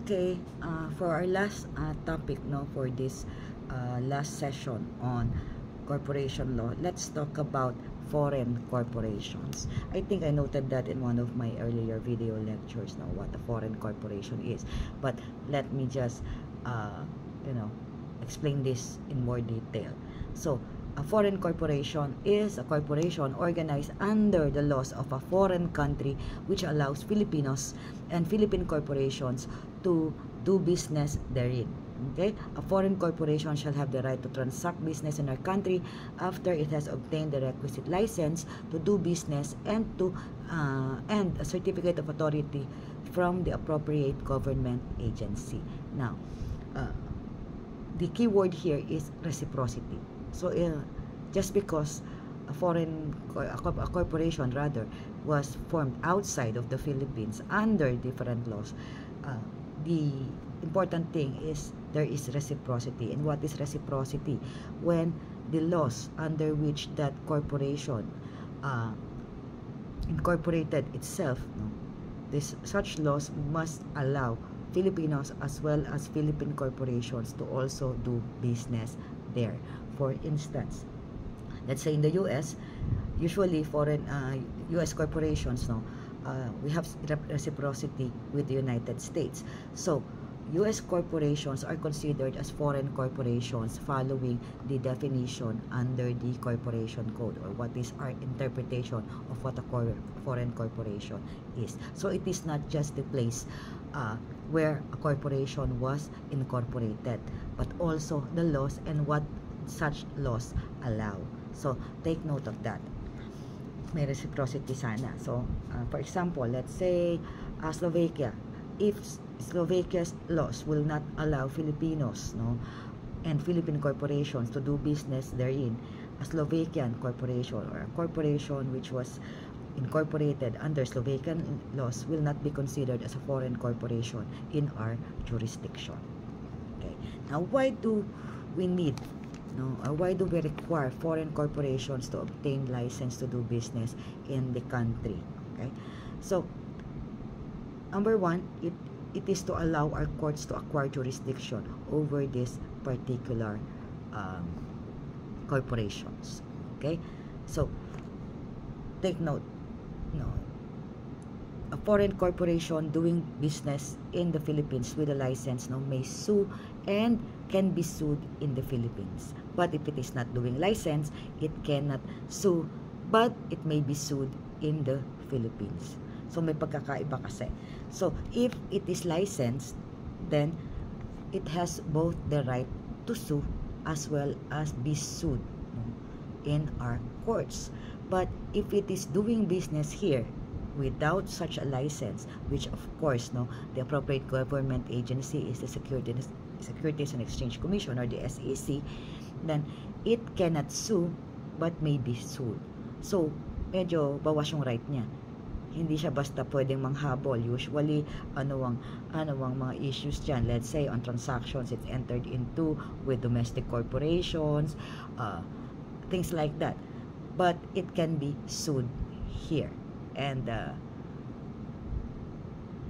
Okay, for our last topic, no, for this last session on corporation law, let's talk about foreign corporations. I think I noted that in one of my earlier video lectures, now what a foreign corporation is. But let me just, you know, explain this in more detail. So, a foreign corporation is a corporation organized under the laws of a foreign country which allows Filipinos and Philippine corporations to do business therein. Okay? A foreign corporation shall have the right to transact business in our country after it has obtained the requisite license to do business and a certificate of authority from the appropriate government agency. Now, the key word here is reciprocity. So, just because a corporation rather was formed outside of the Philippines under different laws, the important thing is there is reciprocity. And what is reciprocity? When the laws under which that corporation incorporated itself, such laws must allow Filipinos as well as Philippine corporations to also do business there. For instance, let's say in the US, usually foreign US corporations, we have reciprocity with the United States. So, US corporations are considered as foreign corporations following the definition under the corporation code, or what is our interpretation of what a foreign corporation is. So, it is not just the place where a corporation was incorporated, but also the laws and what such laws allow. So, take note of that. May reciprocity sana. So, for example, let's say Slovakia. If Slovakia's laws will not allow Filipinos, and Philippine corporations to do business therein, a Slovakian corporation or a corporation which was incorporated under Slovakian laws will not be considered as a foreign corporation in our jurisdiction. Okay. Now, why do we need why do we require foreign corporations to obtain license to do business in the country? Okay, so number one, it is to allow our courts to acquire jurisdiction over these particular corporations. Okay, so take note, a foreign corporation doing business in the Philippines with a license may sue and can be sued in the Philippines. But if it is not doing license, it cannot sue, but it may be sued in the Philippines. So, may pagkakaiba kasi. So, if it is licensed, then it has both the right to sue as well as be sued in our courts. But if it is doing business here without such a license, which of course, the appropriate government agency is the Securities and Exchange Commission, or the SEC, then it cannot sue but may be sued. So, medyo bawas yung right niya. Hindi siya basta pwedeng manghabol. Usually, ano ang mga issues dyan? Let's say, on transactions it's entered into with domestic corporations, things like that. But it can be sued here. And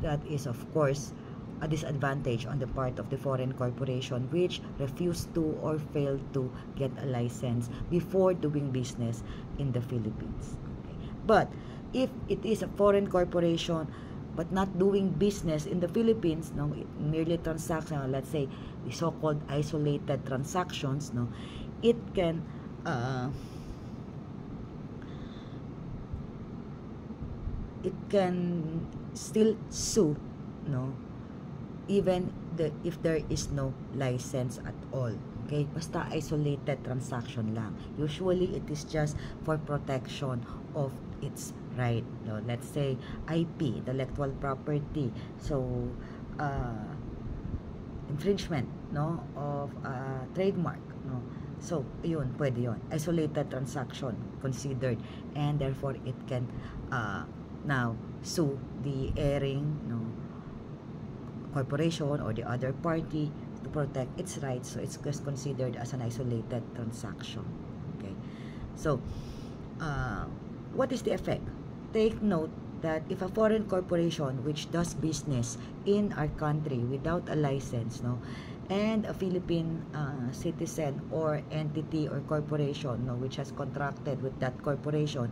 that is, of course, a disadvantage on the part of the foreign corporation which refused to or failed to get a license before doing business in the Philippines. Okay. But if it is a foreign corporation but not doing business in the Philippines, merely transaction, let's say the so-called isolated transactions, it can still sue, even if there is no license at all. Okay? Basta isolated transaction lang. Usually, it is just for protection of its right. Let's say, IP, intellectual property. So, infringement, of trademark, So, yun, pwede yun. Isolated transaction considered. And therefore, it can now sue the erring corporation or the other party to protect its rights. So, it's just considered as an isolated transaction. Okay. So, what is the effect? Take note that if a foreign corporation which does business in our country without a license, no, and a Philippine citizen or entity or corporation, no, which has contracted with that corporation,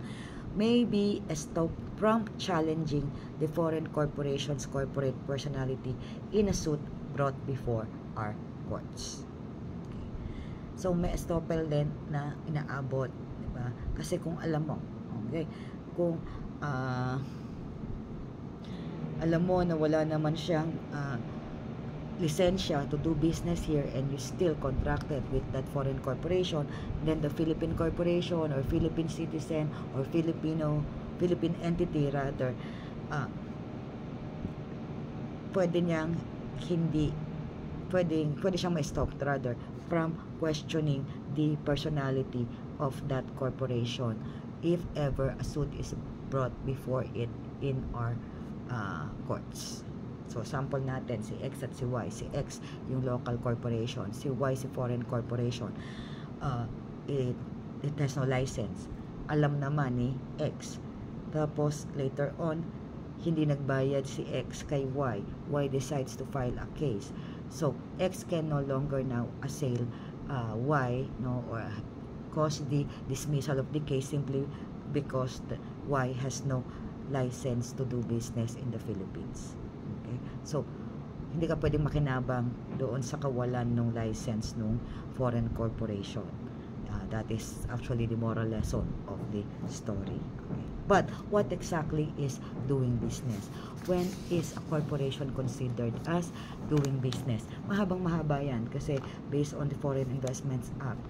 may be stopped from challenging the foreign corporation's corporate personality in a suit brought before our courts. Okay. So may estoppel din na inaabot, di ba? Kasi kung alam mo, okay, kung alam mo na wala naman siyang lisensya to do business here and you still contracted with that foreign corporation, then the Philippine corporation or Philippine citizen or Philippine entity rather, pwede siyang ma-stop rather from questioning the personality of that corporation if ever a suit is brought before it in our courts. So, sample natin, si X at si Y. Si X, yung local corporation. Si Y, si foreign corporation. It has no license. Alam naman ni X. Tapos, later on, hindi nagbayad si X kay Y. Y decides to file a case. So, X can no longer now assail Y, no, or cause the dismissal of the case simply because the Y has no license to do business in the Philippines. Okay? So, hindi ka pwedeng makinabang doon sa kawalan ng license ng foreign corporation. That is actually the moral lesson of the story. Okay. But what exactly is doing business? When is a corporation considered as doing business? Mahabang-mahaba yan kasi based on the Foreign Investments Act.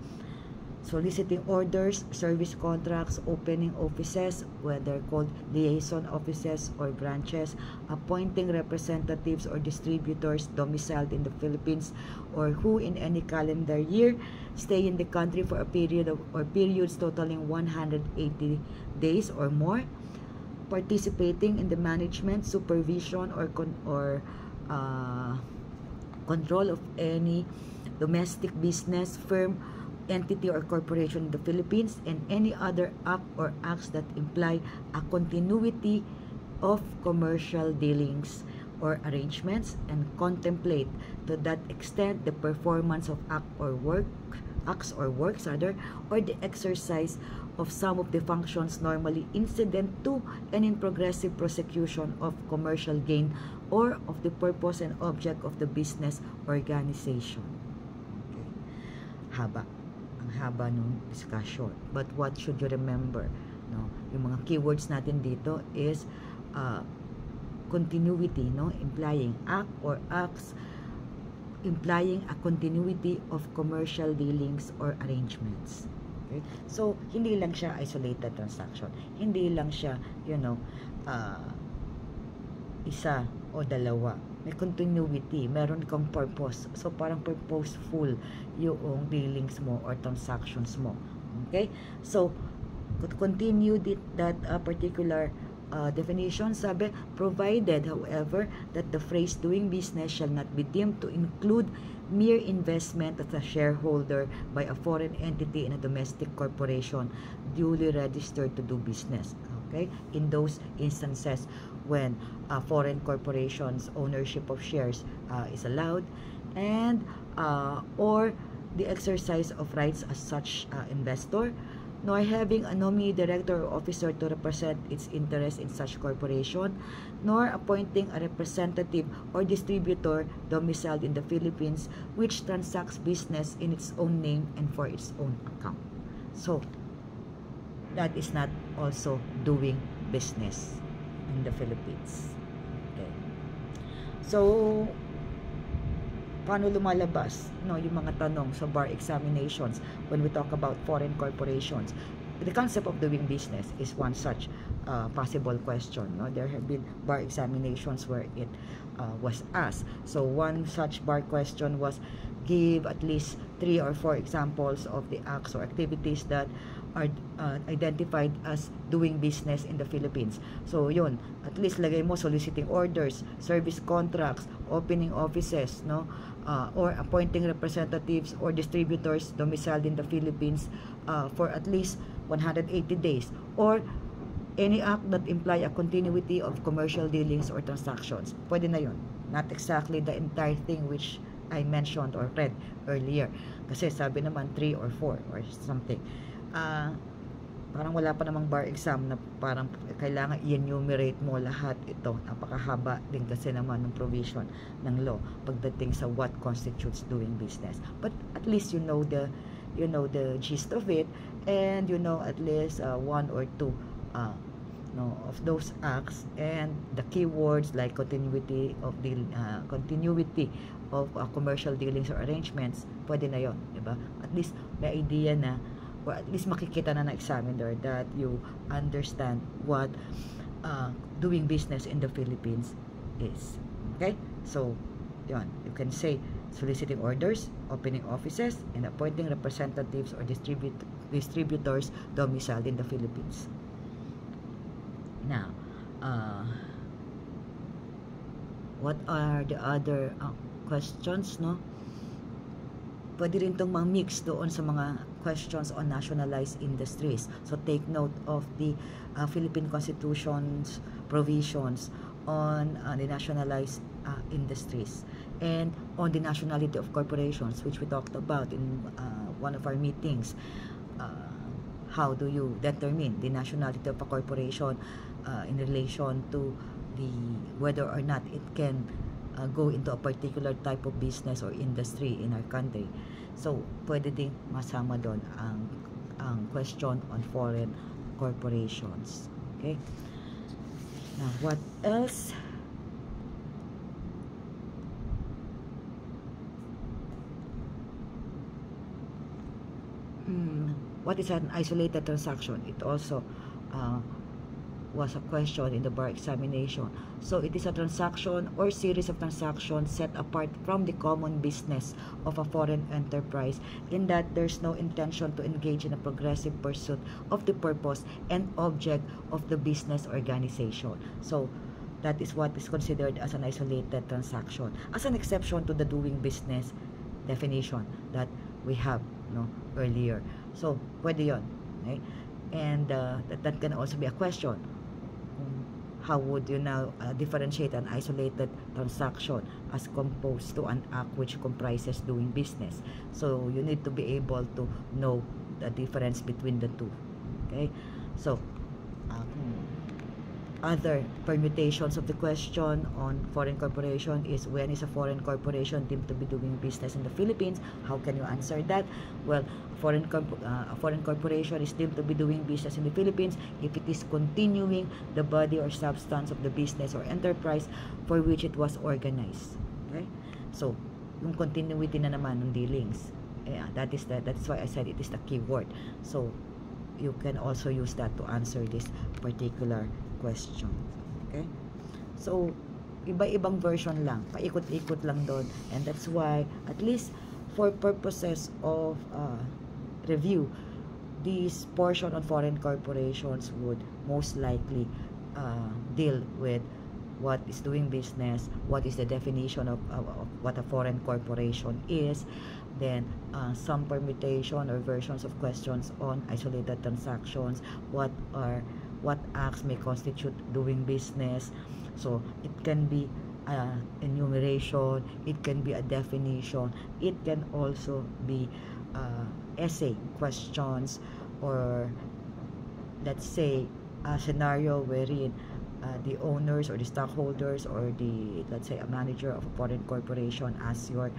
Soliciting orders, service contracts, opening offices, whether called liaison offices or branches, appointing representatives or distributors domiciled in the Philippines or who in any calendar year stay in the country for a period of or periods totaling 180 days or more, participating in the management, supervision, or control of any domestic business, firm, entity or corporation in the Philippines, and any other act or acts that imply a continuity of commercial dealings or arrangements and contemplate to that extent the performance of acts or works or the exercise of some of the functions normally incident to and in progressive prosecution of commercial gain or of the purpose and object of the business organization. Okay. Haba nung discussion. But what should you remember? No? Yung mga keywords natin dito is continuity, no? Implying act or acts, implying a continuity of commercial dealings or arrangements. Okay? So, hindi lang siya isolated transaction. Hindi lang siya, isa o dalawa. May continuity, meron kang purpose. So, parang purposeful yung dealings mo or transactions mo. Okay? So, to continue that particular definition, sabi, provided, however, that the phrase doing business shall not be deemed to include mere investment as a shareholder by a foreign entity in a domestic corporation duly registered to do business. Okay? In those instances when a foreign corporation's ownership of shares is allowed and or the exercise of rights as such investor, nor having a nominee director or officer to represent its interest in such corporation, nor appointing a representative or distributor domiciled in the Philippines which transacts business in its own name and for its own account. So, that is not also doing business in the Philippines. Okay. So, paano lumalabas yung mga tanong sa bar examinations when we talk about foreign corporations? The concept of doing business is one such possible question. There have been bar examinations where it was asked. So one such bar question was, give at least 3 or 4 examples of the acts or activities that are identified as doing business in the Philippines. So yun, at least lagay mo soliciting orders, service contracts, opening offices, or appointing representatives or distributors domiciled in the Philippines for at least 180 days, or Any act that imply a continuity of commercial dealings or transactions. Pwede na yun. Not exactly the entire thing which I mentioned or read earlier. Kasi sabi naman 3 or 4 or something. Parang wala pa namang bar exam na parang kailangan i-enumerate mo lahat ito. Napakahaba din kasi naman ng provision ng law pagdating sa what constitutes doing business. But at least you know the gist of it, and you know at least one or two of those acts, and the keywords like continuity of commercial dealings or arrangements. Pwede na yon, diba? At least may idea na, or at least makikita na examiner that you understand what doing business in the Philippines is. Okay? So, yon, you can say soliciting orders, opening offices, and appointing representatives or distributors domiciled in the Philippines. Now, what are the other questions, no? Pwede rin itong mix doon sa mga questions on nationalized industries. So, take note of the Philippine Constitution's provisions on the nationalized industries and on the nationality of corporations, which we talked about in one of our meetings. How do you determine the nationality of a corporation in relation to whether or not it can go into a particular type of business or industry in our country. So, pwede ding masama doon ang question on foreign corporations. Okay? Now, what else? What is an isolated transaction? It also was a question in the bar examination. So, it is a transaction or series of transactions set apart from the common business of a foreign enterprise, in that there's no intention to engage in a progressive pursuit of the purpose and object of the business organization. So, that is what is considered as an isolated transaction, as an exception to the doing business definition that we have earlier. So, pwede yun. Okay? And that can also be a question. How would you now differentiate an isolated transaction as composed to an act which comprises doing business? So, you need to be able to know the difference between the two. Okay? So, other permutations of the question on foreign corporation is, when is a foreign corporation deemed to be doing business in the Philippines? How can you answer that? Well, a foreign corporation is deemed to be doing business in the Philippines if it is continuing the body or substance of the business or enterprise for which it was organized. Okay? So, yung continuity na naman ng dealings. That is why I said it is the key word. So, you can also use that to answer this particular question. Okay? So, iba-ibang version lang. Paikot-ikot lang doon. And that's why, at least for purposes of review, this portion on foreign corporations would most likely deal with what is doing business, what is the definition of what a foreign corporation is, then some permutation or versions of questions on isolated transactions, what acts may constitute doing business. So it can be enumeration, it can be a definition, it can also be essay questions, or let's say a scenario wherein the owners or the stockholders or let's say a manager of a foreign corporation asks your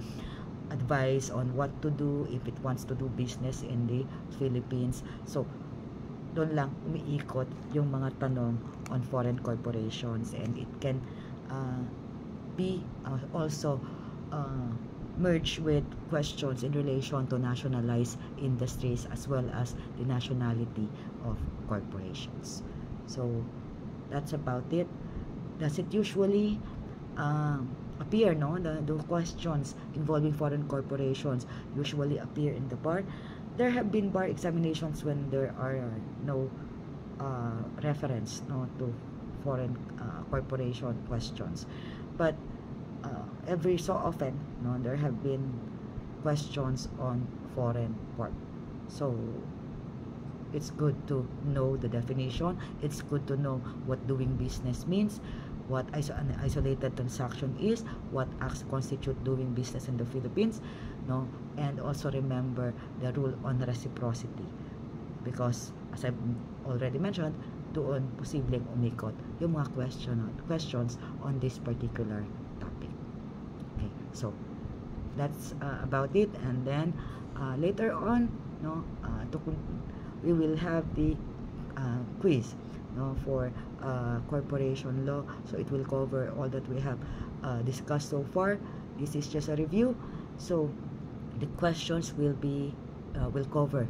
advice on what to do if it wants to do business in the Philippines. So, doon lang umiikot yung mga tanong on foreign corporations, and it can be also merged with questions in relation to nationalized industries as well as the nationality of corporations. So, that's about it. Does it usually appear, the questions involving foreign corporations usually appear in the bar? There have been bar examinations when there are no reference to foreign corporation questions, but every so often there have been questions on foreign corp. So it's good to know the definition. It's good to know what doing business means, what an isolated transaction is, what acts constitute doing business in the Philippines, no, and also remember the rule on reciprocity, because as I've already mentioned, doon posibleng umikot yung mga questions on this particular topic. Okay, so that's about it. And then later on, no, we will have the quiz, no, for corporation law. So it will cover all that we have discussed so far. This is just a review. So the questions will cover,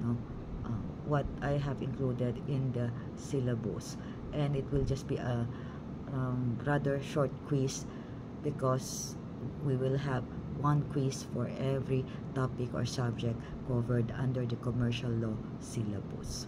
no, what I have included in the syllabus, and it will just be a rather short quiz, because we will have one quiz for every topic or subject covered under the commercial law syllabus.